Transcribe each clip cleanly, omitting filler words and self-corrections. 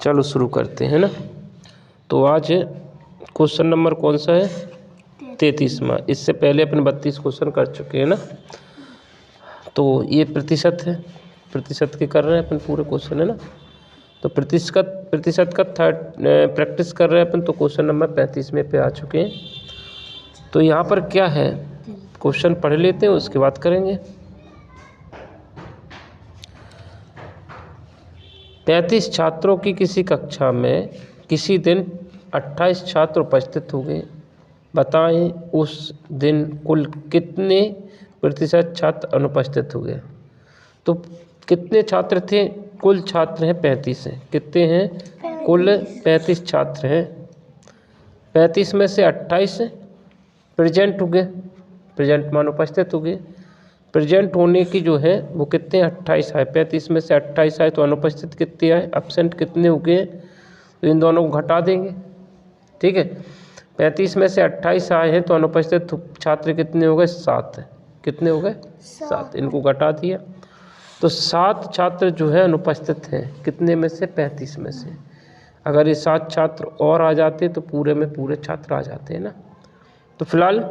चलो शुरू करते हैं ना। तो आज क्वेश्चन नंबर कौन सा है? 33वां। इससे पहले अपन 32 क्वेश्चन कर चुके हैं ना। तो ये प्रतिशत है, प्रतिशत के कर रहे हैं अपन पूरे क्वेश्चन है ना। तो प्रतिशत का थर्ड प्रैक्टिस कर रहे हैं अपन। तो क्वेश्चन नंबर 35वें पे आ चुके हैं। तो यहाँ पर क्या है, क्वेश्चन पढ़ लेते हैं उसके बाद करेंगे। 35 छात्रों की किसी कक्षा में किसी दिन 28 छात्र उपस्थित हो गए। बताएं उस दिन कुल कितने प्रतिशत छात्र अनुपस्थित हो गए। तो कितने छात्र थे? कुल छात्र हैं 35 हैं। कितने हैं? कुल 35 छात्र हैं। 35 में से 28 प्रेजेंट हो गए, प्रेजेंट मान उपस्थित हो गए। प्रेजेंट होने की जो है वो कितने? 28 आए। 35 में से 28 आए तो अनुपस्थित कितने आए? एब्सेंट कितने हो गए? तो इन दोनों को घटा देंगे। ठीक है, 35 में से 28 आए हैं तो अनुपस्थित छात्र कितने हो गए? 7। कितने हो गए? 7। इनको घटा दिया तो 7 छात्र जो है अनुपस्थित हैं। कितने में से? 35 में से। अगर ये 7 छात्र और आ जाते तो पूरे में पूरे छात्र आ जाते हैं ना। तो फिलहाल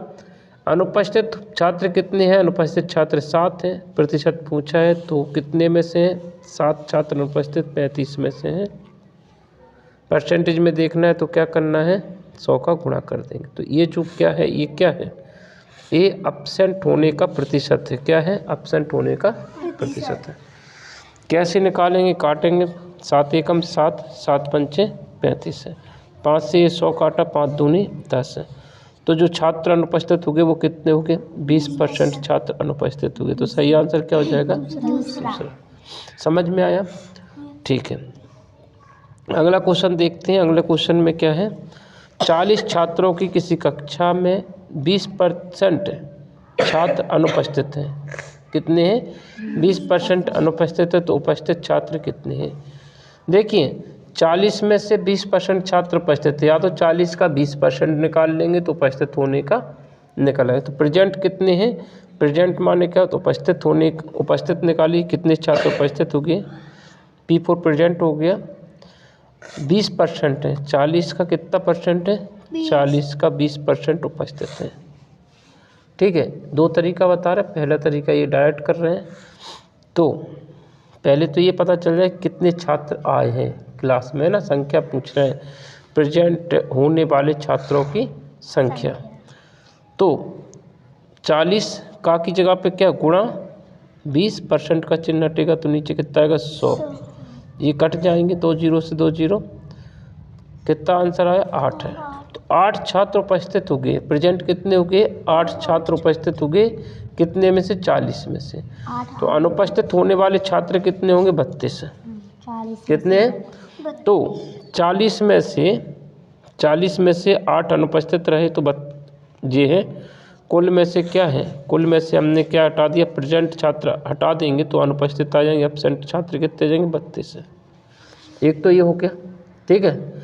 अनुपस्थित छात्र कितने हैं? अनुपस्थित छात्र 7 हैं। प्रतिशत पूछा है तो कितने में से हैं? 7 छात्र अनुपस्थित 35 में से हैं। परसेंटेज में देखना है तो क्या करना है? 100 का गुणा कर देंगे। तो ये जो क्या है, ये क्या है? ये एब्सेंट होने का प्रतिशत है। क्या है? एब्सेंट होने का प्रतिशत है। कैसे निकालेंगे? काटेंगे। 7 एकम 7, 7 पंचे 35 है। 5 से ये 100 काटा, 5 दूनी 10 है। तो जो छात्र अनुपस्थित हो गए वो कितने हो गए? 20% छात्र अनुपस्थित हो गए। तो सही आंसर क्या हो जाएगा? दूसरा। समझ में आया? ठीक है, अगला क्वेश्चन देखते हैं। अगले क्वेश्चन में क्या है? 40 छात्रों की किसी कक्षा में 20% छात्र अनुपस्थित हैं। कितने हैं? 20% अनुपस्थित है। तो उपस्थित छात्र कितने हैं? देखिए 40 में से 20% छात्र उपस्थित है। या तो 40 का 20% निकाल लेंगे तो उपस्थित होने का निकल आएगा। तो प्रेजेंट कितने हैं? प्रेजेंट माने क्या? तो उपस्थित निकालिए। कितने छात्र उपस्थित हो गए? P4 प्रेजेंट हो गया। 20% है। 40 का कितना परसेंट है? 40 का 20% उपस्थित है। ठीक है, दो तरीका बता रहे हैं। पहला तरीका ये डायरेक्ट कर रहे हैं। तो पहले तो ये पता चल जाए कितने छात्र आए हैं क्लास में ना। संख्या पूछ रहे हैं, प्रेजेंट होने वाले छात्रों की संख्या। तो 40 का की जगह पे क्या? गुणा 20% का चिन्ह हटेगा तो नीचे कितना आएगा? 100। ये कट जाएंगे, 2 जीरो से 2 जीरो। कितना आंसर आया? 8 है। तो 8 छात्र उपस्थित हो गए। प्रेजेंट कितने हो गए? 8 छात्र उपस्थित हो गए। कितने में से? 40 में से। तो अनुपस्थित होने वाले छात्र कितने होंगे? 32। कितने? तो 40 में से 8 अनुपस्थित रहे तो ये है। कुल में से क्या है? कुल में से हमने क्या हटा दिया? प्रेजेंट छात्र हटा देंगे तो अनुपस्थित आ जाएंगे। एब्सेंट छात्र कितने आ जाएंगे? 32 है। एक तो ये हो गया। ठीक है,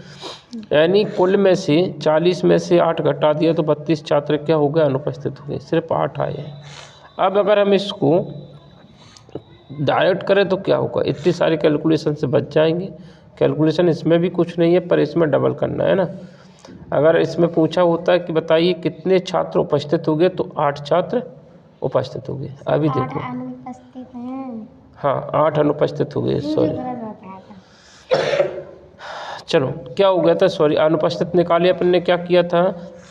यानी कुल में से 40 में से 8 घटा दिया तो 32 छात्र क्या हो गए? अनुपस्थित हो गए। सिर्फ 8 आए हैं। अब अगर हम इसको डायरेक्ट करें तो क्या होगा? इतनी सारी कैलकुलेशन से बच जाएंगे। कैलकुलेशन इसमें भी कुछ नहीं है, पर इसमें डबल करना है ना। अगर इसमें पूछा होता है कि बताइए कितने छात्र उपस्थित हो गए, तो 8 छात्र उपस्थित हो गए। अभी देखो, हाँ 8 अनुपस्थित हो गए। सॉरी, चलो क्या हो गया था? सॉरी, अनुपस्थित निकाले अपन ने। क्या किया था?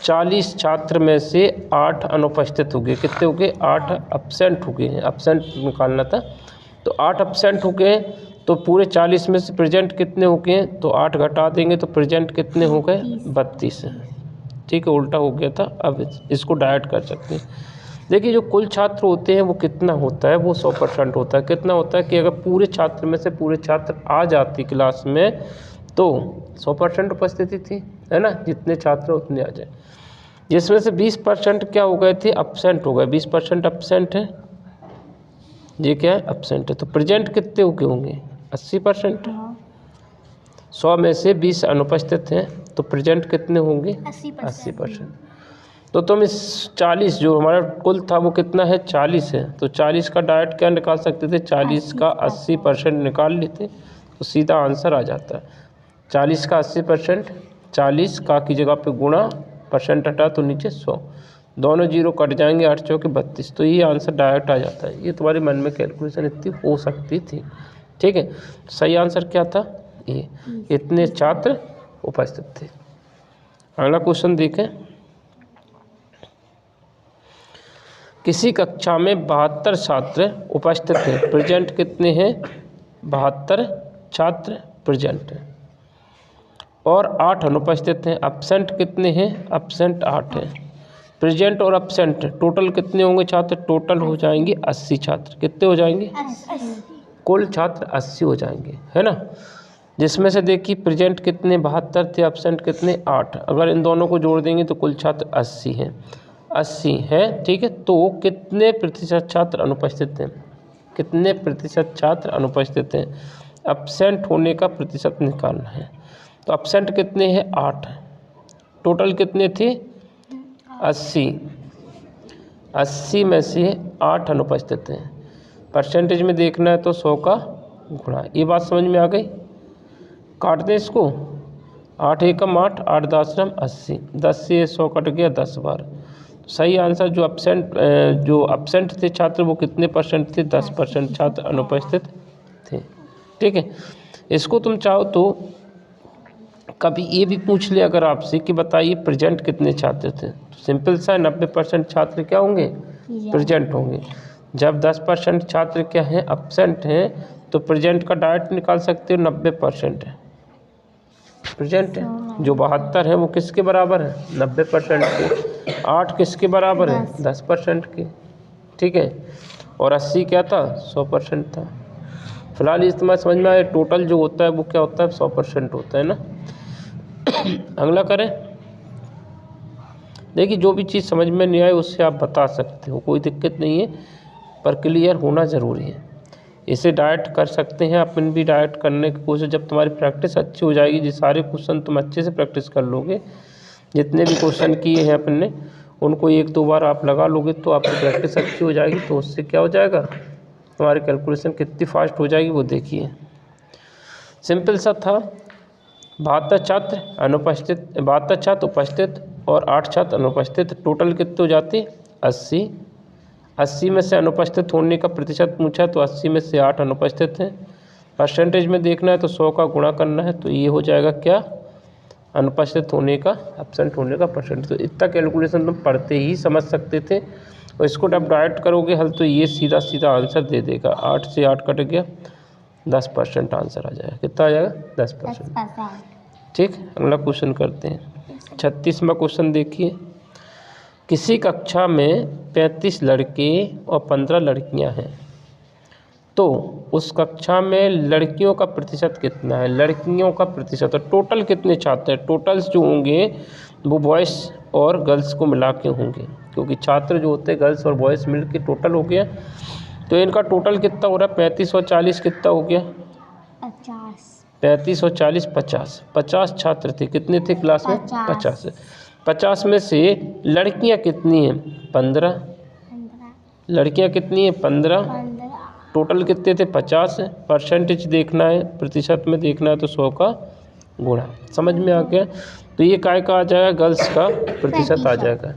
40 छात्र में से 8 अनुपस्थित हो गए। कितने हो गए? 8 एब्सेंट हो गए हैं। एब्सेंट निकालना था। तो 8 एब्सेंट हो गए तो पूरे 40 में से प्रेजेंट कितने हो गए? तो 8 घटा देंगे तो प्रेजेंट कितने हो गए? 32 हैं। ठीक है, उल्टा हो गया था। अब इसको डायरेक्ट कर सकते हैं। देखिए जो कुल छात्र होते हैं वो कितना होता है? वो 100% होता है। कितना होता है कि अगर पूरे छात्र में से पूरे छात्र आ जाती क्लास में तो 100% उपस्थिति थी, है ना। जितने छात्र उतने आ जाए। जिसमें से 20% क्या हो गए थे? एब्सेंट हो गए। 20% एब्सेंट है। ये क्या है? एब्सेंट है। तो प्रेजेंट कितने हो गए होंगे? 80%। 100 में से 20 अनुपस्थित हैं तो प्रेजेंट कितने होंगे? 80%। तो तुम इस 40 जो हमारा कुल था वो कितना है? 40 है। तो 40 का डायरेक्ट क्या निकाल सकते थे? 40 का 80% निकाल लेते तो सीधा आंसर आ जाता है। 40 का 80%, 40 का की जगह पे गुणा, परसेंट हटा तो नीचे 100, दोनों जीरो कट जाएंगे, 8 चौके 32। तो ये आंसर डायरेक्ट आ जाता है। ये तुम्हारे मन में कैलकुलेशन इतनी हो सकती थी। ठीक है, सही आंसर क्या था? ये इतने छात्र उपस्थित थे। अगला क्वेश्चन देखें। किसी कक्षा में 72 छात्र उपस्थित हैं, प्रेजेंट कितने हैं? 72 छात्र प्रेजेंट हैं और 8 अनुपस्थित हैं। एब्सेंट कितने हैं? एब्सेंट 8 हैं। प्रेजेंट और एब्सेंट टोटल कितने होंगे छात्र? टोटल हो जाएंगे 80 छात्र। कितने हो जाएंगे? 80। कुल छात्र 80 हो जाएंगे, है ना। जिसमें से देखिए प्रेजेंट कितने 72 थे, एब्सेंट कितने 8। अगर इन दोनों को जोड़ देंगे तो कुल छात्र 80 हैं। 80 हैं, ठीक है। तो कितने प्रतिशत छात्र अनुपस्थित हैं? कितने प्रतिशत छात्र अनुपस्थित हैं? एब्सेंट होने का प्रतिशत निकालना है। तो एब्सेंट कितने हैं? 8। टोटल कितने थे? 80। 80 में से 8 अनुपस्थित हैं। परसेंटेज में देखना है तो 100 का गुणा। ये बात समझ में आ गई? काट दें इसको। 8 एकम 8, 8 10 80, 10 से 100 कट गया 10 बार। सही आंसर जो एब्सेंट थे छात्र वो कितने परसेंट थे? 10% छात्र अनुपस्थित थे। ठीक है, इसको तुम चाहो तो कभी ये भी पूछ ले अगर आपसे कि बताइए प्रेजेंट कितने छात्र थे, तो सिंपल सा 90% छात्र क्या होंगे? प्रेजेंट होंगे। जब 10% छात्र क्या हैं? एब्सेंट हैं, तो प्रेजेंट का डायरेक्ट निकाल सकते हो 90% है प्रेजेंट है। जो 72 है वो किसके बराबर है? 90% के। 8 किसके बराबर है? 10% के। ठीक है, और 80 क्या था? 100% था। फिलहाल इस तुम्हें समझ में आया टोटल जो होता है वो क्या होता है? 100% होता है ना। अगला करें। देखिए जो भी चीज़ समझ में नहीं आए उससे आप बता सकते हो, कोई दिक्कत नहीं है, पर क्लियर होना ज़रूरी है। इसे डायरेक्ट कर सकते हैं, अपन भी डायरेक्ट करने की कोशिश। जब तुम्हारी प्रैक्टिस अच्छी हो जाएगी, जो सारे क्वेश्चन तुम अच्छे से प्रैक्टिस कर लोगे, जितने भी क्वेश्चन किए हैं अपन ने उनको 1-2 बार आप लगा लोगे तो आपकी प्रैक्टिस अच्छी हो जाएगी। तो उससे क्या हो जाएगा? तुम्हारी कैलकुलेशन कितनी फास्ट हो जाएगी वो देखिए। सिंपल सा था। 72 छात्र अनुपस्थित, 72 छात्र उपस्थित और 8 छात्र अनुपस्थित। टोटल कितने हो जाते? 80। 80 में से अनुपस्थित होने का प्रतिशत पूछा तो 80 में से 8 अनुपस्थित हैं। परसेंटेज में देखना है तो 100 का गुणा करना है, तो ये हो जाएगा क्या? अनुपस्थित होने का, एब्सेंट होने का परसेंट। तो इतना कैलकुलेशन तुम पढ़ते ही समझ सकते थे, और इसको जब डायरेक्ट करोगे हल तो ये सीधा सीधा आंसर दे देगा। 8 से 8 कट गया, 10% आंसर आ जाएगा। कितना आ जाएगा? 10%। ठीक, अगला क्वेश्चन करते हैं। 36वां क्वेश्चन देखिए। किसी कक्षा में 35 लड़के और 15 लड़कियां हैं, तो उस कक्षा में लड़कियों का प्रतिशत कितना है? लड़कियों का प्रतिशत, टोटल कितने छात्र हैं? टोटल्स जो होंगे वो बॉयज़ और गर्ल्स को मिला के होंगे, क्योंकि छात्र जो होते हैं गर्ल्स और बॉयज़ मिल के टोटल हो गया। तो इनका टोटल कितना हो रहा है? 35 और 40 कितना हो गया? 50। 35 और 40 50। 50 छात्र थे। कितने थे क्लास में? 50। 50 में से लड़कियां कितनी हैं? 15। लड़कियां कितनी हैं? 15। टोटल कितने थे? 50। परसेंटेज देखना है, प्रतिशत में देखना है तो 100 का गुणा। समझ में आ गया? तो ये काय का आ जाएगा? गर्ल्स का प्रतिशत आ जाएगा।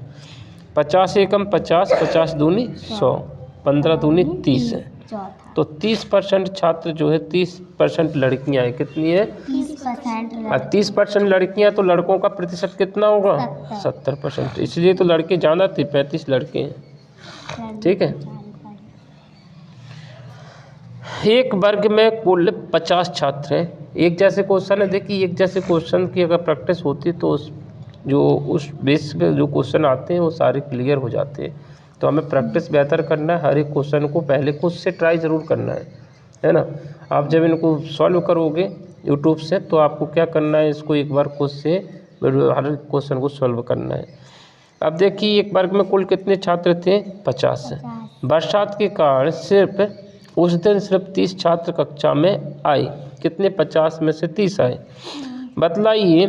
50 एकम 50, 50 दूनी 100, 15 दूनी 30 है। तो 30% छात्र जो है 30% लड़कियां हैं। कितनी है? 30%। 30% लड़कियां, तो लड़कों का प्रतिशत कितना होगा? 70%। इसलिए तो लड़के ज़्यादा थे, 35 लड़के हैं। ठीक है, एक वर्ग में कुल 50 छात्र हैं। एक जैसे क्वेश्चन है, देखिए एक जैसे क्वेश्चन की अगर प्रैक्टिस होती तो उस बेस पे जो क्वेश्चन आते हैं वो सारे क्लियर हो जाते हैं। तो हमें प्रैक्टिस बेहतर करना है, हर एक क्वेश्चन को पहले खुद से ट्राई ज़रूर करना है ना। आप जब इनको सॉल्व करोगे यूट्यूब से तो आपको क्या करना है, इसको एक बार खुद से हर क्वेश्चन को सॉल्व करना है। अब देखिए एक वर्ग में कुल कितने छात्र थे? 50। बरसात के कारण उस दिन सिर्फ 30 छात्र कक्षा में आए। कितने? 50 में से 30 आए। बतलाइए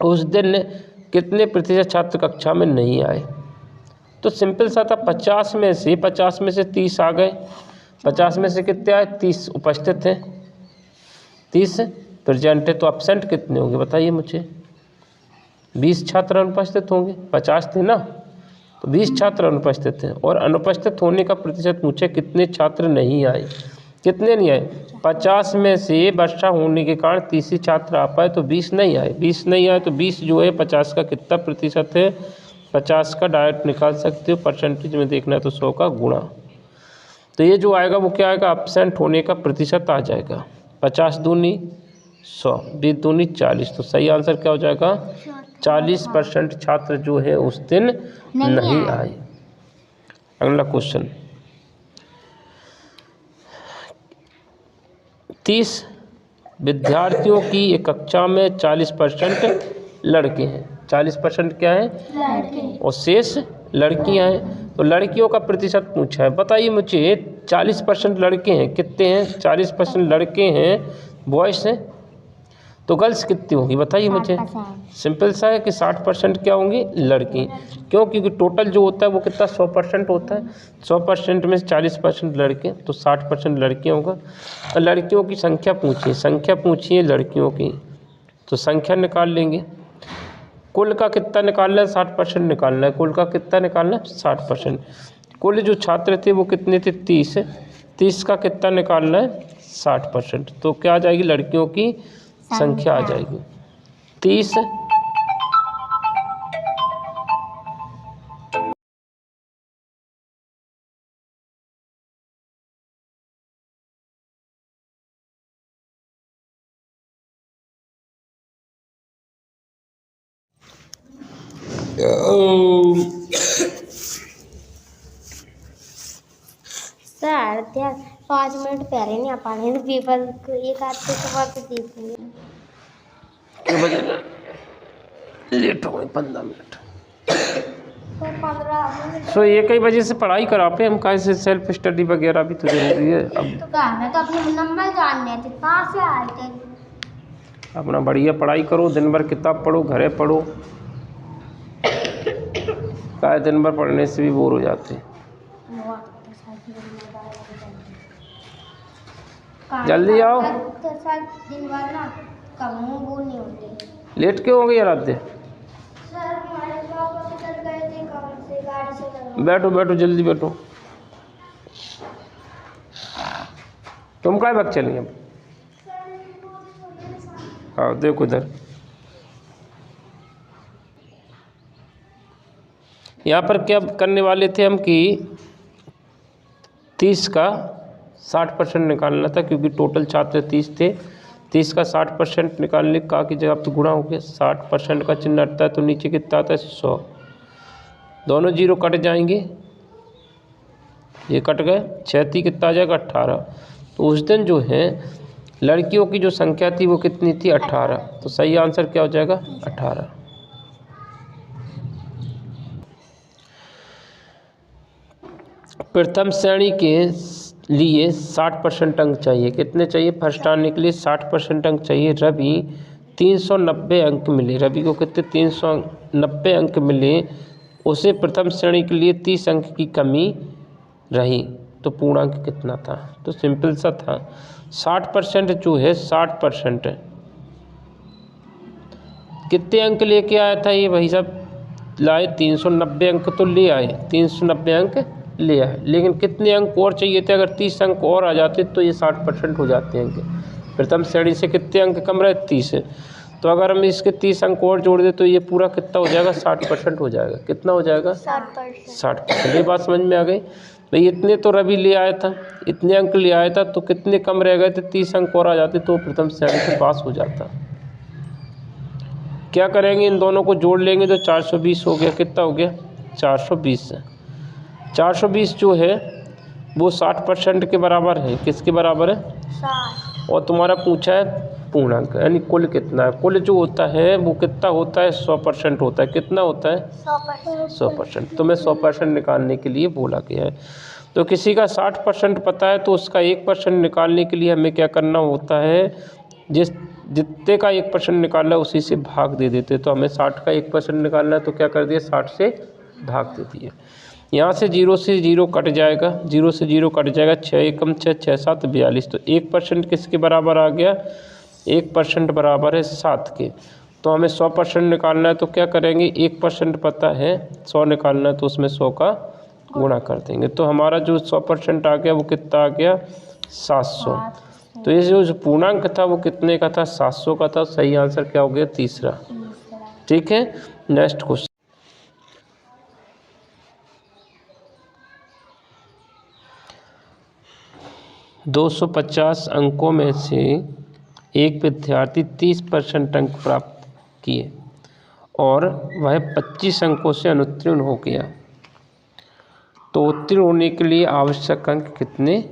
उस दिन कितने प्रतिशत छात्र कक्षा में नहीं आए? तो सिंपल सा था, 50 में से 30 आ गए। 50 में से कितने आए? 30 उपस्थित हैं। 30 प्रेजेंट है तो एब्सेंट कितने होंगे बताइए मुझे। 20 छात्र अनुपस्थित होंगे, 50 थे ना, तो 20 छात्र अनुपस्थित हैं। और अनुपस्थित होने का प्रतिशत पूछे कितने छात्र नहीं आए, कितने नहीं आए। 50 में से वर्षा होने के कारण 30 ही छात्र आ पाए तो 20 नहीं आए। 20 नहीं आए तो 20 जो है 50 का कितना प्रतिशत है, 50 का डायरेक्ट निकाल सकते हो, परसेंटेज में देखना है तो 100 का गुणा। तो ये जो आएगा वो क्या आएगा, एब्सेंट होने का प्रतिशत आ जाएगा। 50 दूनी 100, 20 दूनी 40, तो सही आंसर क्या हो जाएगा, 40% छात्र जो है उस दिन नहीं आए। अगला क्वेश्चन, 30 विद्यार्थियों की एक कक्षा में 40% लड़के हैं। 40% क्या है, लड़के, और शेष लड़कियां हैं। तो लड़कियों का प्रतिशत पूछा है, बताइए मुझे। 40% लड़के हैं, कितने हैं, 40% लड़के हैं, बॉयज़ हैं, तो गर्ल्स कितनी होगी बताइए मुझे। सिंपल सा है कि 60% क्या होंगी, लड़की। क्यों, क्योंकि टोटल जो होता है वो कितना 100% होता है। 100% में 40% लड़के, तो 60% लड़कियाँ होगा। और लड़कियों की संख्या पूछिए, संख्या पूछिए लड़कियों की, तो संख्या निकाल लेंगे। कुल का कितना निकालना है, 60% निकालना है। कुल का कितना निकालना है, 60%। कुल जो छात्र थे वो कितने थे, 30। 30 का कितना निकालना है, 60%। तो क्या आ जाएगी, लड़कियों की संख्या आ जाएगी 30। सर 5 मिनट पहले नहीं आ पा रहे हैं, पेपर एक आध के सवाल तो देखेंगे। कितने बजे लेट हो गए, 15 मिनट। तो 15 मिनट सो एक ही बजे से पढ़ाई करा पे हम, कैसे सेल्फ स्टडी वगैरह भी तो जरूरी है। अब तो कहा मैं तो अपने नंबर जानने थे, कहाँ से आए थे। अपना बढ़िया पढ़ाई करो, दिन भर किताब पढ़ो, घरे पढ़ो, क्या दिन भर पढ़ने से भी बोर हो जाते हैं। जल्दी आओ, दिन भर ना कम बोल नहीं होते। लेट क्यों हो गई आराध्य। सर हमारे पापा चल गए थे काम से, गाड़ी से। बैठो बैठो, जल्दी बैठो। तुम काय वक्त चलिए अब। हाँ देखो इधर, यहाँ पर क्या करने वाले थे हम कि 30 का 60% निकालना था, क्योंकि टोटल छात्र 30 थे। 30 का 60% निकालने का की जगह तो गुणा हो गया। 60% का चिन्ह हटता है तो नीचे कितना आता है, 100। दोनों जीरो कट जाएंगे, ये कट गए, 36 कितना आ जाएगा, 18। तो उस दिन जो है लड़कियों की जो संख्या थी वो कितनी थी, 18। तो सही आंसर क्या हो जाएगा, 18। प्रथम श्रेणी के लिए 60% अंक चाहिए। कितने चाहिए, फर्स्ट आने के लिए 60% अंक चाहिए। रवि 390 अंक मिले, रवि को कितने 390 अंक मिले, उसे प्रथम श्रेणी के लिए 30 अंक की कमी रही, तो पूर्णांक कितना था। तो सिंपल सा था, 60% जो है 60% कितने अंक लेके आया था ये, वही सब लाए, 390 अंक तो ले आए, 390 अंक ले आए, लेकिन कितने अंक और चाहिए थे। अगर 30 अंक और आ जाते तो ये 60% हो जाते हैं। प्रथम श्रेणी से कितने अंक कम रहे, 30 है, तो अगर हम इसके 30 अंक और जोड़ दें तो ये पूरा कितना हो जाएगा, 60% हो जाएगा। कितना हो जाएगा, 60%। ये बात समझ में आ गई भाई। इतने तो रवि ले आया था, इतने अंक ले आया था, तो कितने कम रह गए थे, 30 अंक और आ जाते तो प्रथम श्रेणी से पास हो जाता। क्या करेंगे, इन दोनों को जोड़ लेंगे तो 420 हो गया। कितना हो गया, 420 है। 420 जो है वो 60% के बराबर है। किसके बराबर है, 60। और तुम्हारा पूछा है पूर्णांक, यानी कुल कितना है। कुल जो होता है वो कितना होता है, 100% होता है। कितना होता है, 100%। तो मैं 100% निकालने के लिए बोला गया है। तो किसी का 60% पता है तो उसका 1% निकालने के लिए हमें क्या करना होता है, जितने का 1% निकालना है उसी से भाग दे देते। तो हमें 60 का 1% निकालना है, तो क्या कर दिया, 60 से भाग दे दिए। यहाँ से 0 से 0 कट जाएगा, 0 से 0 कट जाएगा, 6 एकम 6, 6 7 42। तो 1% किसके बराबर आ गया, 1% बराबर है 7 के। तो हमें 100% निकालना है तो क्या करेंगे, 1% पता है, 100 निकालना है तो उसमें 100 का गुणा कर देंगे। तो हमारा जो 100% आ गया वो कितना आ गया, 700। तो ये जो पूर्णांक था वो कितने का था, 700 का था। सही आंसर क्या हो गया, तीसरा। ठीक है, नेक्स्ट क्वेश्चन। 250 अंकों में से एक विद्यार्थी 30% अंक प्राप्त किए और वह 25 अंकों से अनुत्तीर्ण हो गया, तो उत्तीर्ण होने के लिए आवश्यक अंक कितने,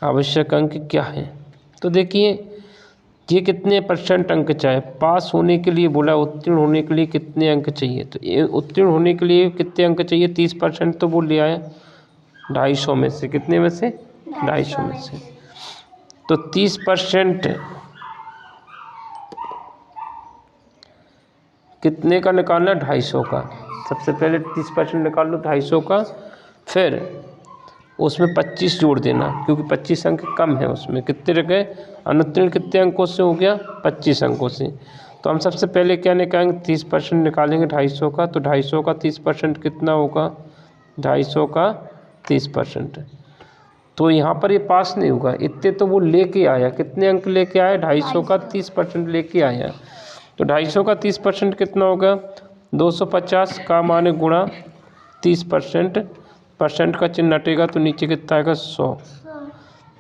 आवश्यक अंक क्या है। तो देखिए ये कितने परसेंट अंक चाहिए, पास होने के लिए बोला, उत्तीर्ण होने के लिए कितने अंक चाहिए। तो ये उत्तीर्ण होने के लिए कितने अंक चाहिए, 30% तो वो ले आया 250 में से, कितने में से, 250 में से। तो 30% कितने का निकालना, 250 का। सबसे पहले 30% निकाल लो 250 का, फिर उसमें 25 जोड़ देना, क्योंकि 25 अंक कम है उसमें। कितने रह गए, अनुत्तीर्ण कितने अंकों से हो गया, 25 अंकों से। तो हम सबसे पहले क्या निकालेंगे, 30% निकालेंगे 250 का। तो 250 का 30% कितना होगा, 250 का 30%। तो यहाँ पर ये पास नहीं होगा, इतने तो वो लेके आया, कितने अंक लेके आया, 250 का 30% लेके आया। तो 250 का 30% कितना होगा, 250 का माने गुणा 30%, परसेंट का चिन्ह हटेगा तो नीचे कितना आएगा, 100।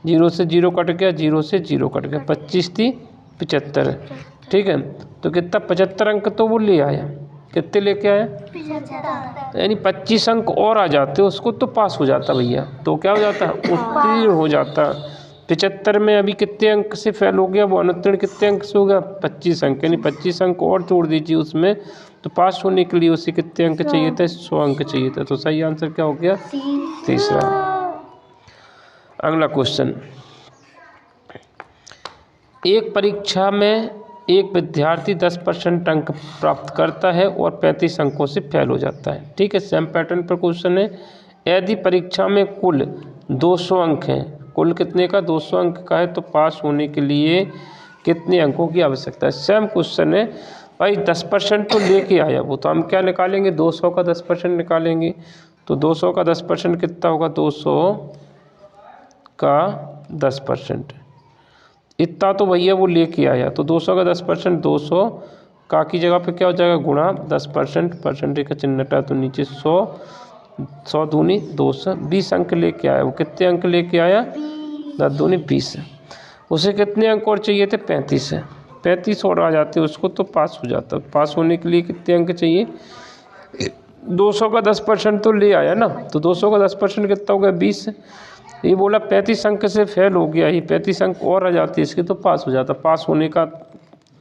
0 से 0 कट गया, 0 से 0 कट गया, 25 थी 75। ठीक है, तो कितना, 75 अंक तो वो ले आया। कितने लेके आया, यानी 25 अंक और आ जाते उसको तो पास हो जाता भैया। तो क्या हो जाता, उत्तीर्ण हो जाता। 75 में अभी कितने अंक से फेल हो गया, वो अनुत्तीर्ण कितने अंक से हो गया, 25 अंक, यानी 25 अंक और जोड़ दीजिए उसमें, तो पास होने के लिए उसे कितने अंक चाहिए थे, 100 अंक चाहिए था। तो सही आंसर क्या हो गया, तीसरा। अगला क्वेश्चन, एक परीक्षा में एक विद्यार्थी 10% अंक प्राप्त करता है और 35 अंकों से फेल हो जाता है। ठीक है, सेम पैटर्न पर क्वेश्चन है। यदि परीक्षा में कुल 200 अंक हैं, कुल कितने का, 200 अंक का है, तो पास होने के लिए कितने अंकों की आवश्यकता है। सेम क्वेश्चन है भाई, 10% तो लेके आया वो, तो हम क्या निकालेंगे, 200 का 10% निकालेंगे। तो 200 का 10% कितना होगा, 200 का 10%, इतना तो भैया वो लेके आया। तो 200 का 10%, 200 का की जगह पे क्या हो जाएगा, गुणा 10%, परसेंटेज का चिन्ह हटा तो नीचे 100, 100 दूनी 200, 20 अंक लेके आया। वो कितने अंक लेके आया, 10 दूनी 20। उसे कितने अंक और चाहिए थे, 35 है, 35 और आ जाते उसको तो पास हो जाता। पास होने के लिए कितने अंक चाहिए, 200 का 10% तो ले आया ना, तो 200 का 10% कितना हो गया, 20। ये बोला 35 अंक से फेल हो गया, ये 35 अंक और आ जाती इसके तो पास हो जाता। पास होने का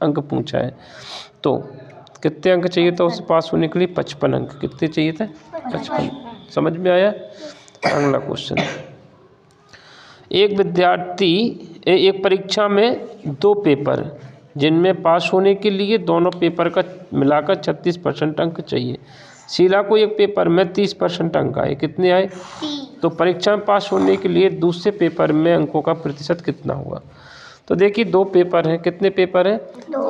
अंक पूछा है, तो कितने अंक चाहिए था उसे पास होने के लिए, 55 अंक। कितने चाहिए थे, 55। समझ में आया। अगला क्वेश्चन, एक विद्यार्थी एक परीक्षा में 2 पेपर, जिनमें पास होने के लिए दोनों पेपर का मिलाकर 36% अंक चाहिए। शीला को एक पेपर में 30% अंक आए, कितने आए, तो परीक्षा में पास होने के लिए दूसरे पेपर में अंकों का प्रतिशत कितना होगा। तो देखिए 2 पेपर हैं, कितने पेपर हैं,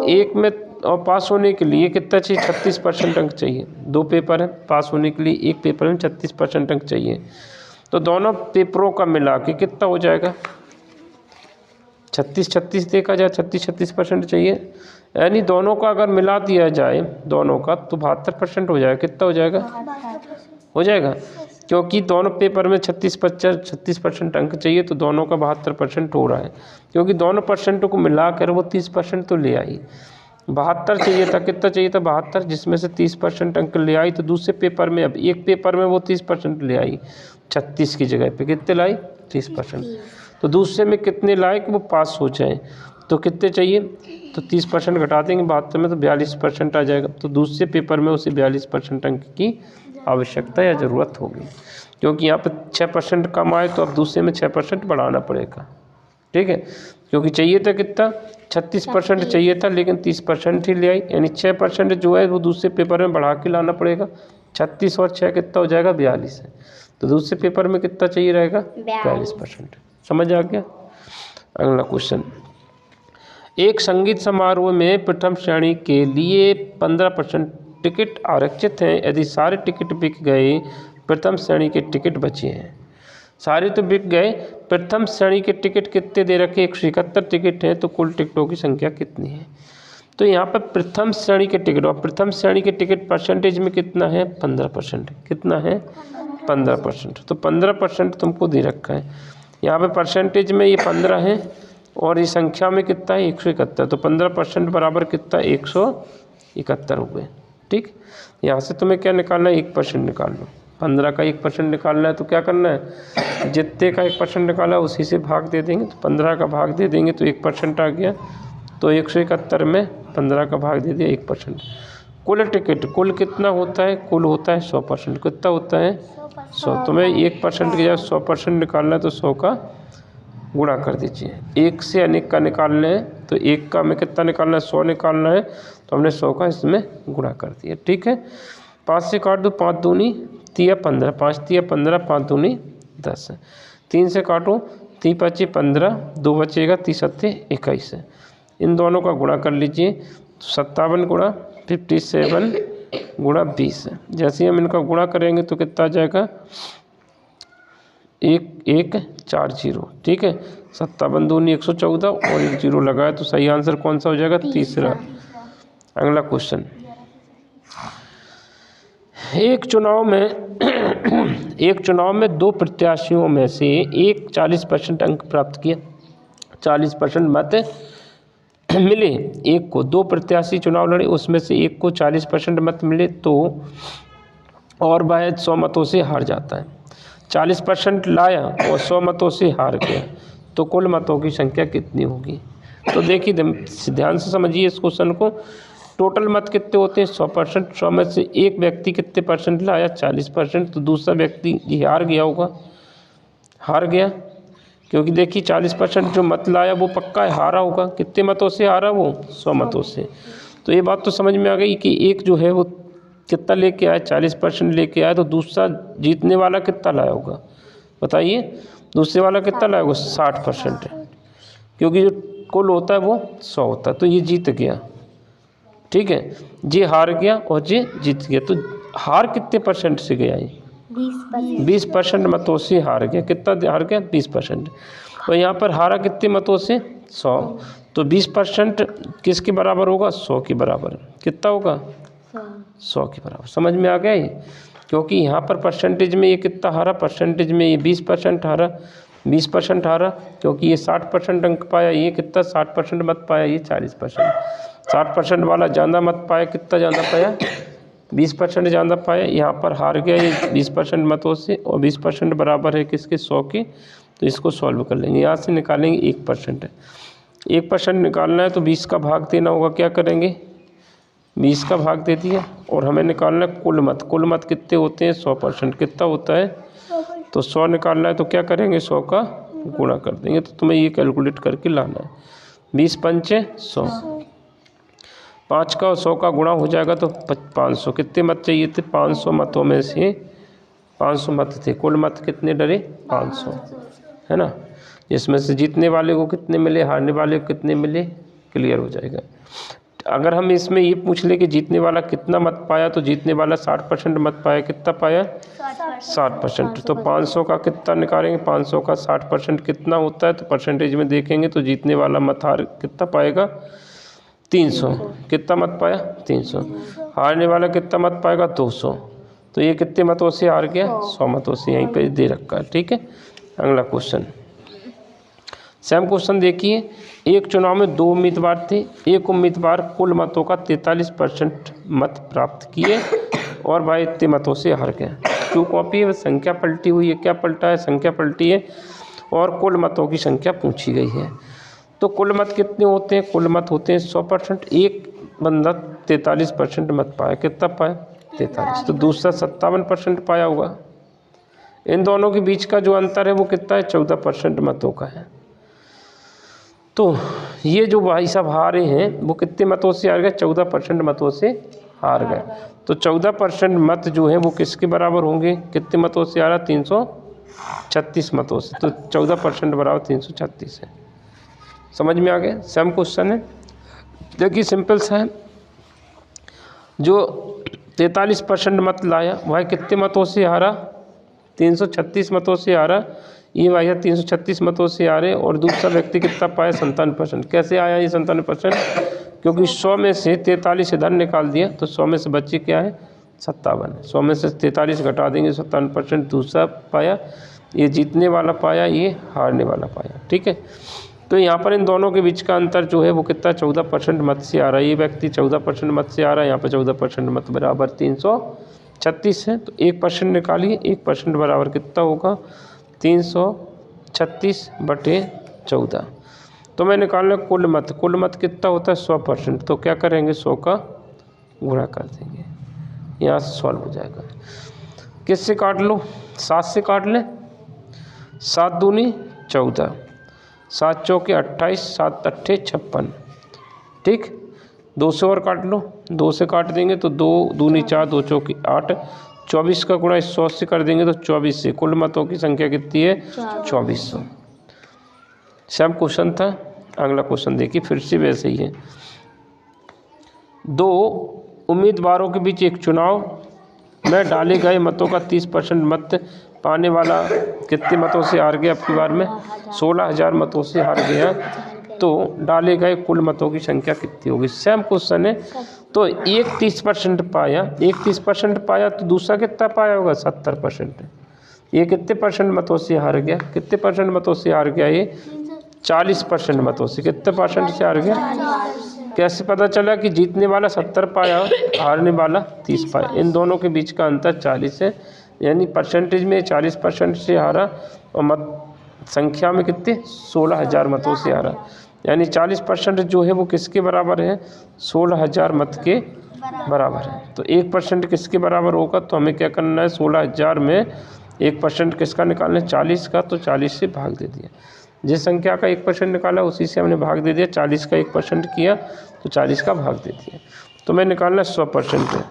एक में, और पास होने के लिए कितना चाहिए, 36% अंक चाहिए। 2 पेपर हैं, पास होने के लिए एक पेपर में 36% अंक चाहिए। तो दोनों पेपरों का मिला के कितना हो जाएगा, 36-36 देखा जाए, 36-36% चाहिए, यानी दोनों का अगर मिला दिया जाए दोनों का तो 72% हो जाएगा। कितना हो जाएगा, हो जाएगा, क्योंकि दोनों पेपर में 36% अंक चाहिए, तो दोनों का 72% हो रहा है, क्योंकि दोनों परसेंटों को मिलाकर वो 30% तो ले आई। 72 चाहिए था, कितना चाहिए था, 72, जिसमें से 30% अंक ले आई। तो दूसरे पेपर में, अब एक पेपर में वो 30% ले आई, 36 की जगह पे कितने लाई, 30%। तो दूसरे में कितने लाए कि वो पास हो जाए, तो कितने चाहिए, तो 30% घटा देंगे 72 में, तो 42% आ जाएगा। तो दूसरे पेपर में उसे 42% अंक की आवश्यकता या ज़रूरत होगी, क्योंकि यहाँ पर 6% कम आए, तो अब दूसरे में 6% बढ़ाना पड़ेगा। ठीक है, क्योंकि चाहिए था कितना, 36% चाहिए था, लेकिन 30% ही ले आई, यानी 6% जो है वो दूसरे पेपर में बढ़ा के लाना पड़ेगा। 36 और 6 कितना हो जाएगा, 42 है। तो दूसरे पेपर में कितना चाहिए रहेगा, 42%। समझ आ गया। अगला क्वेश्चन, एक संगीत समारोह में प्रथम श्रेणी के लिए 15% टिकट आरक्षित हैं। यदि सारे टिकट बिक गए, प्रथम श्रेणी के टिकट बचे हैं। सारे तो बिक गए, प्रथम श्रेणी के टिकट कितने दे रखे? 171 टिकट हैं, तो कुल टिकटों की संख्या कितनी है? तो यहाँ पर प्रथम श्रेणी के टिकट, और प्रथम श्रेणी के टिकट परसेंटेज में कितना है? 15%। कितना है? 15%। तो 15% तुमको दे रखा है। यहाँ पे परसेंटेज में ये 15 है और ये संख्या में कितना है? 171। तो 15% बराबर कितना? 171 हो गए। ठीक, यहाँ से तुम्हें क्या निकालना है? 1% निकाल लो। 15 का 1% निकालना है तो क्या करना है? जितने का 1% निकाला उसी से भाग दे देंगे। तो 15 का भाग दे देंगे तो 1% आ गया। तो 171 में 15 का भाग दे दिया 1%। कुल टिकट, कुल कितना होता है? कुल होता है 100%। कितना होता है? 100। तुम्हें 1% की जगह 100% निकालना है तो 100 का गुणा कर दीजिए। 1 से अनेक का निकालना है तो 1 का में कितना निकालना है? 100 निकालना है, तो हमने 100 का इसमें गुणा कर दिया। ठीक है, 5 से काट दो, 5 दूनी 3 15, 5 3 15, 5 दूनी 10। 3 से काटो, 3 5 15, 2 बचेगा, 3 7 21 है। इन दोनों का गुणा कर लीजिए। 57 गुणा 57 गुणा 20। जैसे ही हम इनका गुणा करेंगे तो कितना आ जाएगा? 1 1 4 0। ठीक है, 57 दूनी 114 और 1 0 लगाए तो सही आंसर कौन सा हो जाएगा? तीसरा। अगला क्वेश्चन, एक चुनाव में 2 प्रत्याशियों में से एक 40% अंक प्राप्त किया, 40% मत मिले। एक को, 2 प्रत्याशी चुनाव लड़े, उसमें से एक को 40% मत मिले तो और वह 100 मतों से हार जाता है। 40% लाया और 100 मतों से हार गया, तो कुल मतों की संख्या कितनी होगी? तो देखिए ध्यान से समझिए इस क्वेश्चन को। टोटल मत कितने होते हैं? 100%। 100 में से एक व्यक्ति कितने परसेंट लाया? 40%। तो दूसरा व्यक्ति ये हार गया होगा, हार गया, क्योंकि देखिए 40% जो मत लाया वो पक्का है हारा होगा। कितने मतों से हारा? वो 100 मतों से। तो ये बात तो समझ में आ गई कि एक जो है वो कितना लेके आया? 40% लेके आया। तो दूसरा जीतने वाला कितना लाया होगा? बताइए, दूसरे वाला कितना लाया होगा? 60%, क्योंकि जो कुल होता है वो 100 होता है। तो ये जीत गया। ठीक है, ये हार गया और ये जीत गया। तो हार कितने परसेंट से गया? ये 20% मतों से हार गया। कितना हार गया? 20%। और यहाँ पर हारा कितने मतों से? 100। तो 20% किसके बराबर होगा? 100 के बराबर। कितना होगा? 100 के बराबर। समझ में आ गया ये? क्योंकि यहाँ पर परसेंटेज में ये कितना हारा? परसेंटेज में ये 20% हारा, 20% हारा, क्योंकि ये 60% अंक पाया, ये कितना 60% मत पाया, ये 40%। 60% वाला ज़्यादा मत पाया, कितना ज़्यादा पाया? 20% ज़्यादा पाया। यहाँ पर हार गया ये 20% मतों से, और 20% बराबर है किसके? 100 के। तो इसको सॉल्व कर लेंगे। यहाँ से निकालेंगे 1%। 1% निकालना है तो 20 का भाग देना होगा। क्या करेंगे? 20 का भाग दे दिया। और हमें निकालना है कुल मत। कुल मत कितने होते हैं? 100%। कितना होता है? तो 100 निकालना है तो क्या करेंगे? 100 का गुणा कर देंगे। तो तुम्हें ये कैलकुलेट करके लाना है। 20 पंचे 100, 5 का 100 का गुणा हो जाएगा तो 500। कितने मत चाहिए थे? 500 मतों में से 500 मत थे। कुल मत कितने डरे? 500, है ना। जिसमें से जीतने वाले को कितने मिले, हारने वाले को कितने मिले, क्लियर हो जाएगा। अगर हम इसमें ये पूछ ले कि जीतने वाला कितना मत पाया, तो जीतने वाला 60% मत पाया। कितना पाया? 60%। तो 500 का कितना निकालेंगे? 500 का 60% कितना होता है? तो परसेंटेज में देखेंगे तो जीतने वाला मत हार कितना पाएगा? 300। कितना मत पाया? 300। हारने वाला कितना मत पाएगा? 200। तो ये कितने मतों से हार गया? 100 मतों से। यहीं पे दे रखा है। ठीक है, अगला क्वेश्चन, सेम क्वेश्चन देखिए। एक चुनाव में 2 उम्मीदवार थे। एक उम्मीदवार कुल मतों का 43% मत प्राप्त किए और वह इतने मतों से हार गया। क्यों कॉपी है? संख्या पलटी हुई है। क्या पलटा है? संख्या पलटी है और कुल मतों की संख्या पूछी गई है। तो कुल मत कितने होते हैं? कुल मत होते हैं 100%। एक बंदा 43% मत पाया। कितना पाया? 43। तो दूसरा 57% पाया होगा। इन दोनों के बीच का जो अंतर है वो कितना है? 14% मतों का है। तो ये जो भाई साहब हारे हैं वो कितने मतों से हार गए? 14% मतों से हार गए। तो 14% मत जो है वो किसके बराबर होंगे? कितने मतों से हारा? 336 मतों से। तो 14% बराबर 336 है। समझ में आ गया? सेम क्वेश्चन है। देखिए सिंपल सा है। जो 43% मत लाया वह कितने मतों से हारा? 336 मतों से हारा। ये भैया 336 मतों से हारे। और दूसरा व्यक्ति कितना पाया? 57%। कैसे आया ये 57%? क्योंकि 100 में से 43 इधर निकाल दिया तो 100 में से बच्चे क्या है? 57। 100 में से 43 घटा देंगे, 57% दूसरा पाया। ये जीतने वाला पाया, ये हारने वाला पाया। ठीक है, तो यहाँ पर इन दोनों के बीच का अंतर जो है वो कितना? 14% मत से आ रहा है। ये व्यक्ति 14% मत से आ रहा है, यहाँ पर 14% मत बराबर 336 है। तो 1% निकालिए, 1% बराबर कितना होगा? 336/14। तो मैं निकालना कुल मत। कुल मत कितना होता है? 100%। तो क्या करेंगे? 100 का गुणा कर देंगे, यहाँ से सॉल्व हो जाएगा। किससे काट लो? 7 से काट लें। 7 दूनी 14, 7 चौके 28, 7 अट्ठे 56। ठीक, 2 से और काट लो। 2 से काट देंगे तो 2 दूनी 4, 2 चौके 8। 24 का गुणा 100 से कर देंगे तो 24 से। कुल मतों की संख्या कितनी है? 2400। सेम क्वेश्चन था। अगला क्वेश्चन देखिए, फिर से वैसे ही है। 2 उम्मीदवारों के बीच एक चुनाव में डाले गए मतों का 30% मत पाने वाला कितने मतों से हार गया? आपकी बार में 16,000 मतों से हार गया। तो डाले गए कुल मतों की संख्या कितनी होगी? सेम क्वेश्चन है। तो एक 30% पाया, एक 30% पाया तो दूसरा कितना पाया होगा? 70%। ये कितने परसेंट मतों से हार गया? कितने परसेंट मतों से हार गया? ये 40% मतों से। कितने परसेंट से हार गया? कैसे पता चला कि जीतने वाला 70 पाया, हारने वाला 30 पाया? इन दोनों के बीच का अंतर 40 है, यानी परसेंटेज में 40% से हारा और मत संख्या में कितने? 16,000 मतों से हारा। यानी 40% जो है वो किसके बराबर है? 16,000 मत के बराबर है। तो 1% किसके बराबर होगा? तो हमें क्या करना है? 16,000 में 1% किसका निकालना है? 40 का। तो 40 से भाग दे दिया। जिस संख्या का 1% निकाला उसी से हमने भाग दे दिया। 40 का 1% किया तो 40 का भाग दे दिया। तो मैं निकालना 100% है।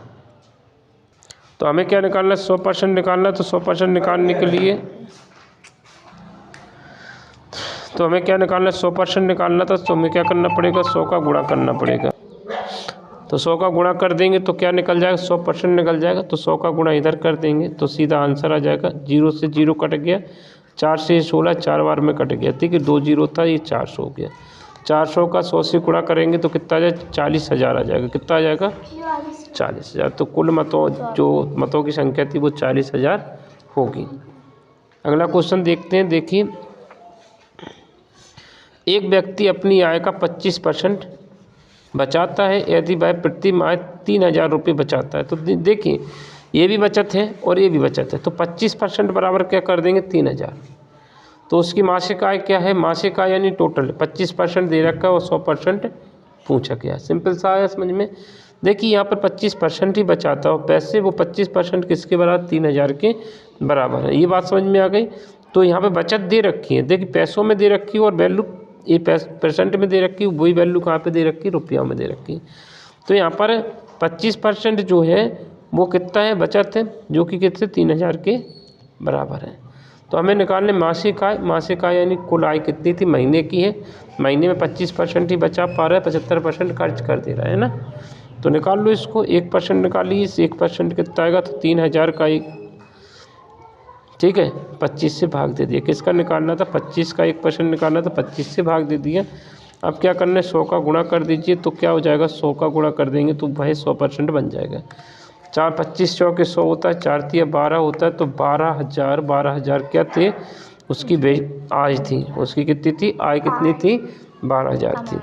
तो हमें क्या निकालना है? 100% निकालना। तो 100% निकालने के लिए तो हमें क्या निकालना है? 100% निकालना था तो हमें क्या करना पड़ेगा? 100 का गुणा करना पड़ेगा। तो 100 का गुणा कर देंगे तो क्या निकल जाएगा? 100% निकल जाएगा। तो 100 का गुणा इधर कर देंगे तो सीधा आंसर आ जाएगा। 0 से 0 कट गया, 4 से 16 4 बार में कट गया। ठीक है, 2 0 था, ये 400 हो गया। 400 का 100 से गुणा करेंगे तो कितना आ जाएगा? 40,000 आ जाएगा। कितना आ जाएगा? 40,000। तो कुल मतों जो मतों की संख्या थी वो 40,000 होगी। अगला क्वेश्चन देखते हैं। देखिए, एक व्यक्ति अपनी आय का 25% बचाता है यदि वह प्रति माह 3,000 रुपये बचाता है। तो देखिए, ये भी बचत है और ये भी बचत है। तो 25% बराबर क्या कर देंगे? 3,000। तो उसकी मासिक आय क्या है? मासिक आय यानी टोटल 25% दे रखा है और 100% पूछा गया। सिंपल सा आया समझ में। देखिए, यहाँ पर 25% ही बचाता है और पैसे वो 25% किसके बराबर? 3,000 के बराबर है। ये बात समझ में आ गई। तो यहाँ पे बचत दे रखी है। देखिए, पैसों में दे रखी है और वैल्यू ये परसेंट में दे रखी है। वही वैल्यू कहाँ पे दे रखी है? रुपया में दे रखी है। तो यहाँ पर 25% जो है वो कितना है? बचत है, जो कि कितने? 3,000 के बराबर है। तो हमें निकालने मासिक आय। मासिक आय यानी कुल आय कितनी थी? महीने की है। महीने में 25% ही बचा पा रहा है, 75% खर्च कर दे रहा है ना। तो निकाल लो इसको। 1% निकालिए। इस 1% कितना आएगा? तो 3,000 का एक। ठीक है, 25 से भाग दे दिया। किसका निकालना था? 25 का 1% निकालना था, 25 से भाग दे दिया। अब क्या करना है? 100 का गुणा कर दीजिए। तो क्या हो जाएगा? 100 का गुणा कर देंगे तो भाई 100% बन जाएगा। 4 25 चौके 100 होता है, 4 तिया 12 होता है। तो 12,000 क्या थे? उसकी आय थी। उसकी कितनी थी? आय कितनी थी? 12,000 थी।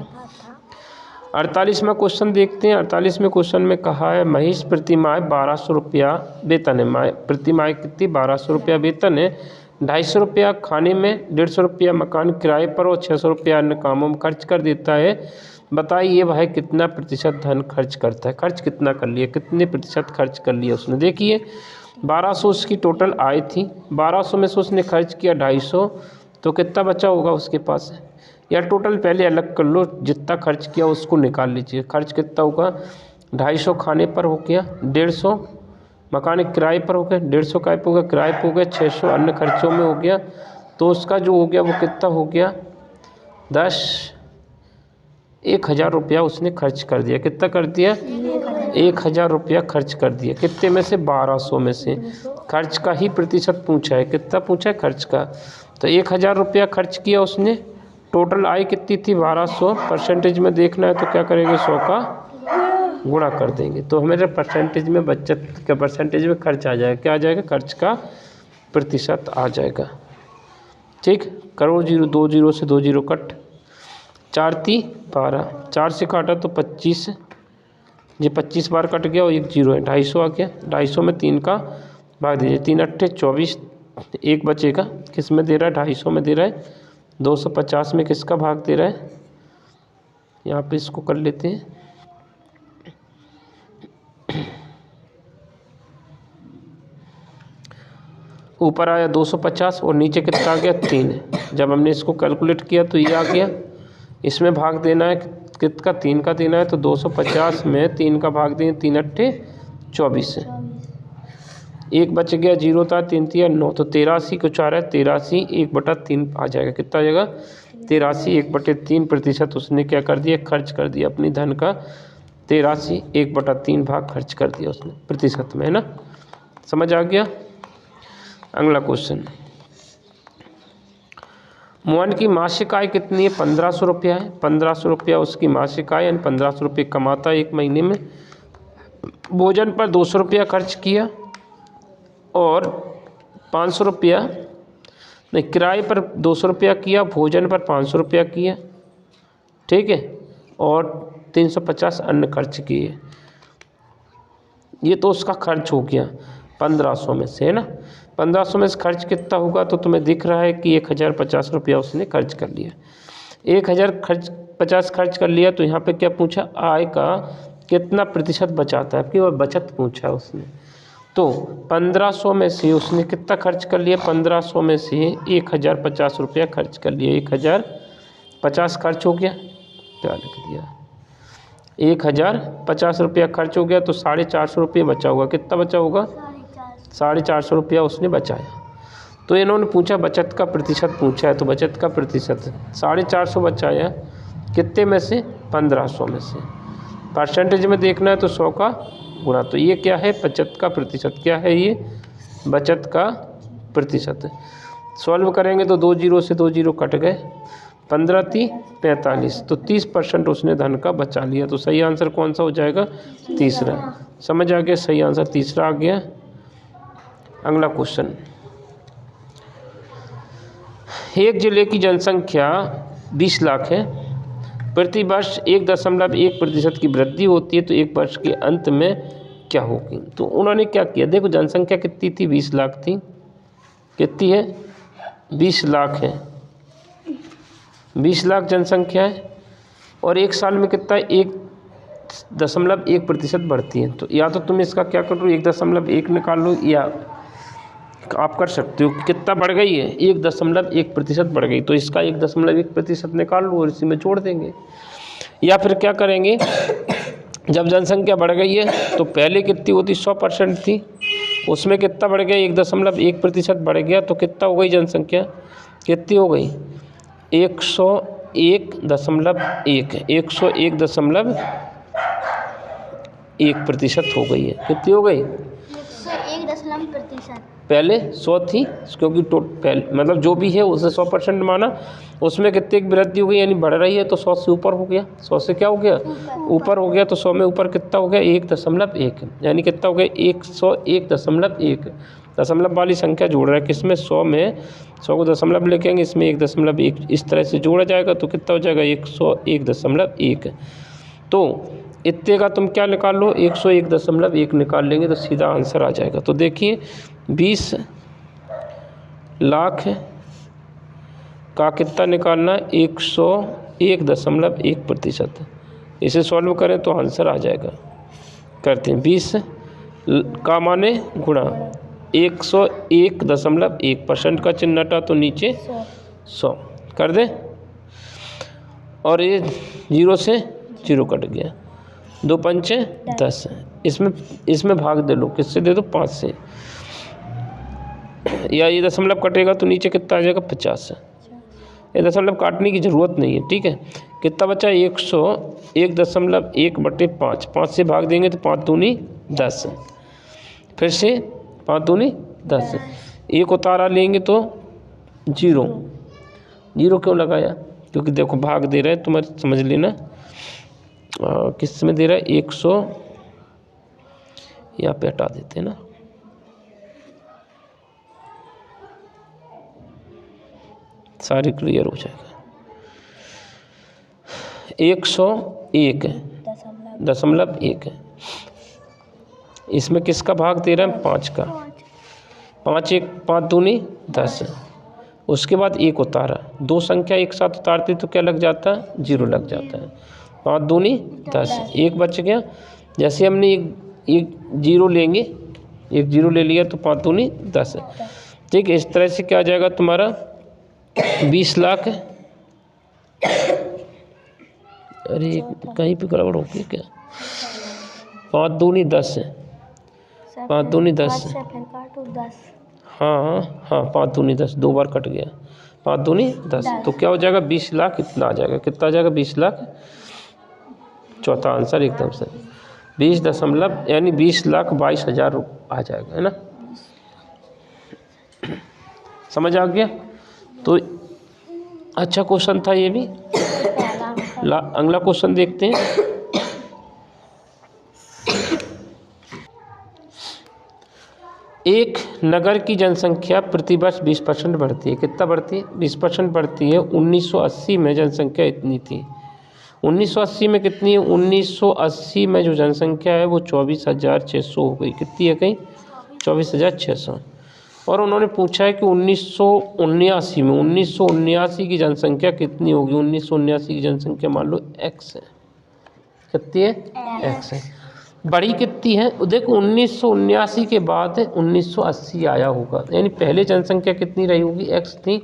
48वां क्वेश्चन देखते हैं। 48वें क्वेश्चन में कहा है महेश प्रति माह 1,200 रुपया वेतन है। प्रति माह कितनी? 1,200 रुपया वेतन है। 250 रुपया खाने में, 150 रुपया मकान किराए पर और 600 रुपया अन्य कामों में खर्च कर देता है। बताइए भाई कितना प्रतिशत धन खर्च करता है? खर्च कितना कर लिया? कितने प्रतिशत खर्च कर लिया उसने? देखिए, 1,200 उसकी टोटल आय थी। 1,200 में से उसने खर्च किया 250। तो कितना बचा होगा उसके पास? या टोटल पहले अलग कर लो, जितना खर्च किया उसको निकाल लीजिए। खर्च कितना होगा? 250 खाने पर हो गया, 150 मकान किराए पर हो गया, 150 काय पर हो गया? किराए पर हो गया, 600 अन्य खर्चों में हो गया। तो उसका जो हो गया वो कितना हो गया? 10 1000 रुपया उसने खर्च कर दिया। कितना कर दिया? 1000 रुपया खर्च कर दिया। कितने में से? 1200 में से। खर्च का ही प्रतिशत पूछा है। कितना पूछा है? खर्च का। तो 1000 रुपया खर्च किया उसने, टोटल आय कितनी थी? 1200। परसेंटेज में देखना है तो क्या करेंगे? 100 का गुणा कर देंगे तो हमारे परसेंटेज में बचत का परसेंटेज में खर्च आ जाएगा। क्या आ जाएगा? खर्च का प्रतिशत आ जाएगा। ठीक, करो जीरो, 2 जीरो से 2 जीरो कट, 4 × 12, 4 से काटा तो 25, ये 25 बार कट गया और 1 जीरो है, 250 आ गया। 250 में 3 का भाग दीजिए, 3 × 8 = 24, 1 बचेगा। किस में दे रहा है? 250 में दे रहा है। 250 में किसका भाग दे रहा है? यहाँ पे इसको कर लेते हैं। ऊपर आया 250 और नीचे कितना आ गया? 3। जब हमने इसको कैलकुलेट किया तो ये आ गया। इसमें भाग देना है कितना? 3 का देना है तो 250 में 3 का भाग दें, 3 × 8 = 24 है। 1 बच गया, 0 था, 3 × 9 तो 83 कुछ आ रहा है। 83 1/3 आ जाएगा। कितना आ जाएगा? 83 1/3% उसने क्या कर दिया? खर्च कर दिया अपनी धन का। 83 1/3 भाग खर्च कर दिया उसने प्रतिशत में, है ना? समझ आ गया? अगला क्वेश्चन, मोहन की मासिक आय कितनी है? 1500 रुपया है। 1500 रुपया उसकी मासिक आय, यानी 1500 रुपये कमाता है एक महीने में। भोजन पर 200 रुपया खर्च किया और 500 रुपया नहीं, किराए पर 200 रुपया किया, भोजन पर 500 रुपया किया, ठीक है, और 350 अन्य खर्च किए। ये तो उसका खर्च हो गया 1500 में से, है ना? 1500 में से खर्च कितना होगा? तो तुम्हें दिख रहा है कि 1050 रुपया उसने खर्च कर लिया। 1050 खर्च कर लिया तो यहाँ पे क्या पूछा? आय का कितना प्रतिशत बचाता है, कि वह बचत पूछा उसने। तो 1500 में से उसने कितना खर्च कर लिया? 1500 में से 1050 रुपया खर्च कर लिया। 1050 खर्च हो गया, क्या लिख दिया? 1050 रुपया खर्च हो गया तो 450 रुपये बचा होगा। कितना बचा होगा? 450 रुपया उसने बचाया। तो इन्होंने पूछा बचत का प्रतिशत पूछा है, तो बचत का प्रतिशत 450 बचाया कितने में से? 1500 में से। परसेंटेज में देखना है तो 100 का गुणा। तो ये क्या है? बचत का प्रतिशत। क्या है ये? बचत का प्रतिशत। सॉल्व करेंगे तो 2 जीरो से 2 जीरो कट गए, 15 × 3 = 45, तो 30% उसने धन का बचा लिया। तो सही आंसर कौन सा हो जाएगा? तीसरा। समझ आ गया? सही आंसर तीसरा आ गया। अगला क्वेश्चन, एक जिले की जनसंख्या 20 लाख है, प्रति वर्ष 1.1% की वृद्धि होती है, तो एक वर्ष के अंत में क्या होगी? तो उन्होंने क्या किया? देखो जनसंख्या कितनी थी? 20 लाख थी। कितनी है? 20 लाख है। 20 लाख जनसंख्या है और एक साल में कितना? 1.1% बढ़ती है। तो या तो तुम इसका क्या कर लो, 1.1 निकाल लो, या आप कर सकते हो कितना बढ़ गई है? 1.1% बढ़ गई, तो इसका 1.1% निकाल लो और इसी में जोड़ देंगे। या फिर क्या करेंगे, जब जनसंख्या बढ़ गई है तो पहले कितनी होती? 100% थी, उसमें कितना बढ़ गया? 1.1% बढ़ गया, तो कितना हो गई जनसंख्या? कितनी हो गई? 101.1 101.1% हो गई है। कितनी हो गई? 101% पहले 100 थी, क्योंकि पहले मतलब जो भी है उसे 100% माना, उसमें कितने की वृद्धि हो गई, यानी बढ़ रही है, तो 100 से ऊपर हो गया। 100 से क्या हो गया? ऊपर हो गया। तो 100 में ऊपर कितना हो गया? 1.1, यानी कितना हो गया? 101.1। दशमलव वाली संख्या जोड़ रहा है किसमें? 100 में। 100 को दशमलव लेके आएंगे, इसमें 1.1 इस तरह से जोड़ा जाएगा, तो कितना हो जाएगा? 101.1। तो इतने का तुम क्या निकाल लो? 101.1 निकाल लेंगे तो सीधा आंसर आ जाएगा। तो देखिए 20 लाख का कितना निकालना है? 101.1%। इसे सॉल्व करें तो आंसर आ जाएगा। करते हैं 20 का माने गुणा 101.1%, का चिन्ह हटा तो नीचे 100 कर दें, और ये 0 से 0 कट गया, 2 पंचे 10। इसमें भाग दे लो, किससे दे दो? 5 से, या ये दशमलव कटेगा तो नीचे कितना आ जाएगा? 50। ये दशमलव काटने की ज़रूरत नहीं है, ठीक है। कितना बचा 101.5, 5 से भाग देंगे तो 5 दूनी 10, फिर से 5 दूनी 10, एक उतारा लेंगे तो 0 क्यों लगाया? क्योंकि देखो भाग दे रहा है, तुम्हारे समझ लेना किस में दे रहा है 100, यहाँ पे हटा देते हैं ना, सारी क्लियर हो जाएगा। 101.1 इसमें किसका भाग दे रहा है 5 का, 5 दूनी 10, उसके बाद 1 उतारा, 2 संख्या एक साथ उतारते तो क्या लग जाता है 0 लग जाता है, 5 दूनी 10, 1 बच गया। जैसे हमने एक 0 लेंगे, 1 0 ले लिया तो 5 दूनी 10, ठीक है। इस तरह से क्या आ जाएगा तुम्हारा 20 लाख, अरे कहीं पे गड़बड़ होगी क्या, 5 दूनी 10 है, 5 दूनी 10, हाँ 5 दूनी 10, 2 बार कट गया, 5 दूनी 10, तो क्या हो जाएगा 20 लाख इतना आ जाएगा, कितना आ जाएगा 20 लाख, चौथा आंसर एकदम से 20 दशमलव यानी 20,22,000 आ जाएगा, है ना। समझ आ गया? तो अच्छा क्वेश्चन था ये भी। अगला क्वेश्चन देखते हैं। एक नगर की जनसंख्या प्रतिवर्ष 20% बढ़ती है, कितना बढ़ती है 20% बढ़ती है। 1980 में जनसंख्या इतनी थी, 1980 में कितनी है, 1980 में जो जनसंख्या है वो 24,600 हो गई, कितनी है कहीं 24,600। और उन्होंने पूछा है कि 1979 की जनसंख्या कितनी होगी। 1979 की जनसंख्या मान लो x है, कितनी है x है, बड़ी कितनी है देखो 1979 के बाद 1980 आया होगा, यानी पहले जनसंख्या कितनी रही होगी x थी,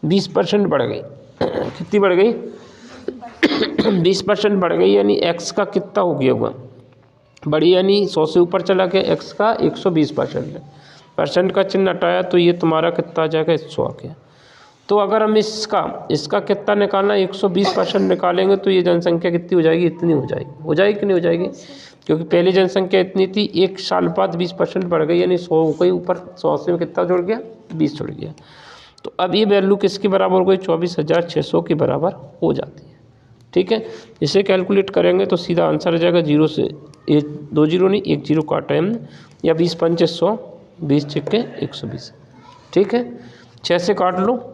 20% बढ़ गई, कितनी बढ़ गई 20% बढ़ गई, यानी x का कितना हो गया होगा बड़ी, यानी 100 से ऊपर चला गया, x का 120% परसेंट का चिन्ह हटाया तो ये तुम्हारा कितना आ जाएगा 100 आ गया। तो अगर हम इसका कितना निकालना 120% निकालेंगे तो ये जनसंख्या कितनी हो जाएगी, इतनी हो जाएगी कि नहीं हो जाएगी, क्योंकि पहली जनसंख्या इतनी थी, एक साल बाद 20% बढ़ गई, यानी 100 हो गई, ऊपर 100 से कितना जुड़ गया 20 जुड़ गया। तो अब ये वैल्यू किसके बराबर हो गई 24,600 के बराबर हो जाती है, ठीक है। इसे कैलकुलेट करेंगे तो सीधा आंसर आ जाएगा 0 से 2 0 नहीं 1 0 काटा है हमने, या 20 पंचे 100, 20 छिक्के 120, ठीक है। 6 से काट लो,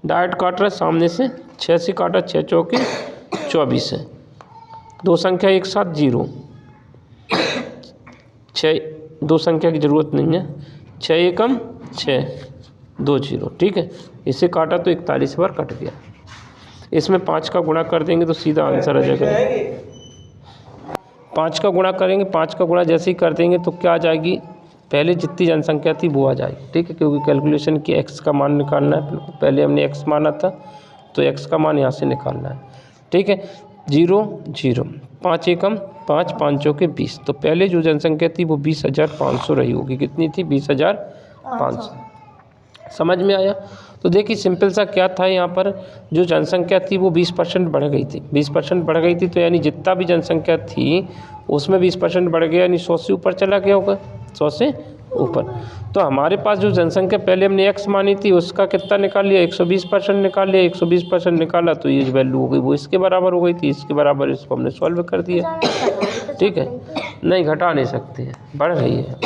डायरेक्ट काट रहा है सामने से, 6 से काटा 6 चौके 24 है, 2 संख्या एक साथ 0, 6 2 संख्या की ज़रूरत नहीं है, 6 एकम 6 2 0, ठीक है। इसे काटा तो 41 बार कट गया। इसमें 5 का गुणा कर देंगे तो सीधा आंसर आ जाएगा, 5 का गुणा करेंगे, 5 का गुणा जैसे ही कर देंगे तो क्या आ जाएगी, पहले जितनी जनसंख्या थी वो आ जाएगी, ठीक है। क्योंकि कैलकुलेशन की x का मान निकालना है, बिल्कुल पहले हमने x माना था तो x का मान यहाँ से निकालना है, ठीक है। 0 0 5 एकम 5 5 चौके 20, तो पहले जो जनसंख्या थी वो 20,500 रही होगी, कितनी थी 20,500। समझ में आया? तो देखिए सिंपल सा क्या था, यहाँ पर जो जनसंख्या थी वो 20% बढ़ गई थी, 20% बढ़ गई थी, तो यानी जितना भी जनसंख्या थी उसमें 20% बढ़ गया, यानी 100 से ऊपर चला गया होगा, 100 से ऊपर। तो हमारे पास जो जनसंख्या पहले हमने x मानी थी उसका कितना निकाल लिया 120% निकाल लिया, 120% निकाला तो ये वैल्यू हो गई वो इसके बराबर हो गई थी, इसके बराबर इसको हमने सॉल्व कर दिया, ठीक है। नहीं घटा नहीं सकते हैं, बढ़ रही है,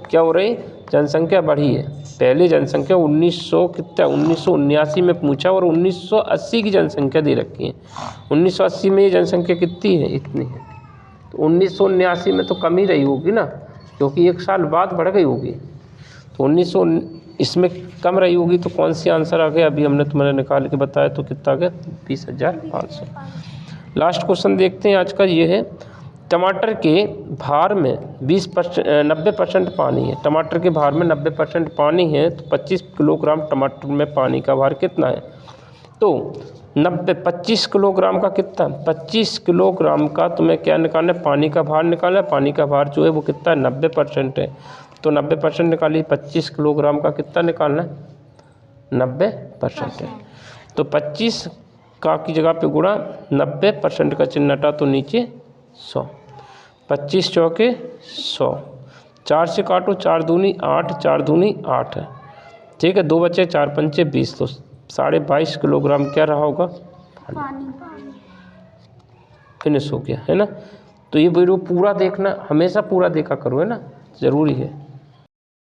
क्या हो रही जनसंख्या बढ़ी है। पहले जनसंख्या 1979 में पूछा और 1980 की जनसंख्या दे रखी है, 1980 में ये जनसंख्या कितनी है इतनी है, तो 1979 में तो कम ही रही होगी ना, क्योंकि एक साल बाद बढ़ गई होगी, तो 1900 इसमें कम रही होगी, तो कौन सी आंसर आ गया अभी हमने तुम्हें निकाल के बताया, तो कितना आ गया 20,500। लास्ट क्वेश्चन देखते हैं आज का, ये है टमाटर के भार में 90% पानी है, टमाटर के भार में 90% पानी है, तो 25 किलोग्राम टमाटर में पानी का भार कितना है। तो 25 किलोग्राम का कितना, 25 किलोग्राम का तुम्हें क्या निकालना है, पानी का भार निकालना है। पानी का भार जो है वो कितना है 90% है, तो 90% निकालिए, 25 किलोग्राम का कितना निकालना है 90% है, तो 25 का की जगह पे गुणा 90% का चिन्ह हटा तो नीचे 100। 25 चौके 100, 4 से काटो 4 दूनी 8, 4 दूनी 8 है, ठीक है। 2 बचे 4 पंचे 20, तो 22.5 किलोग्राम क्या रहा होगा? पानी। फिनिश हो गया है ना। तो ये वीडियो पूरा देखना, हमेशा पूरा देखा करो, है ना, ज़रूरी है।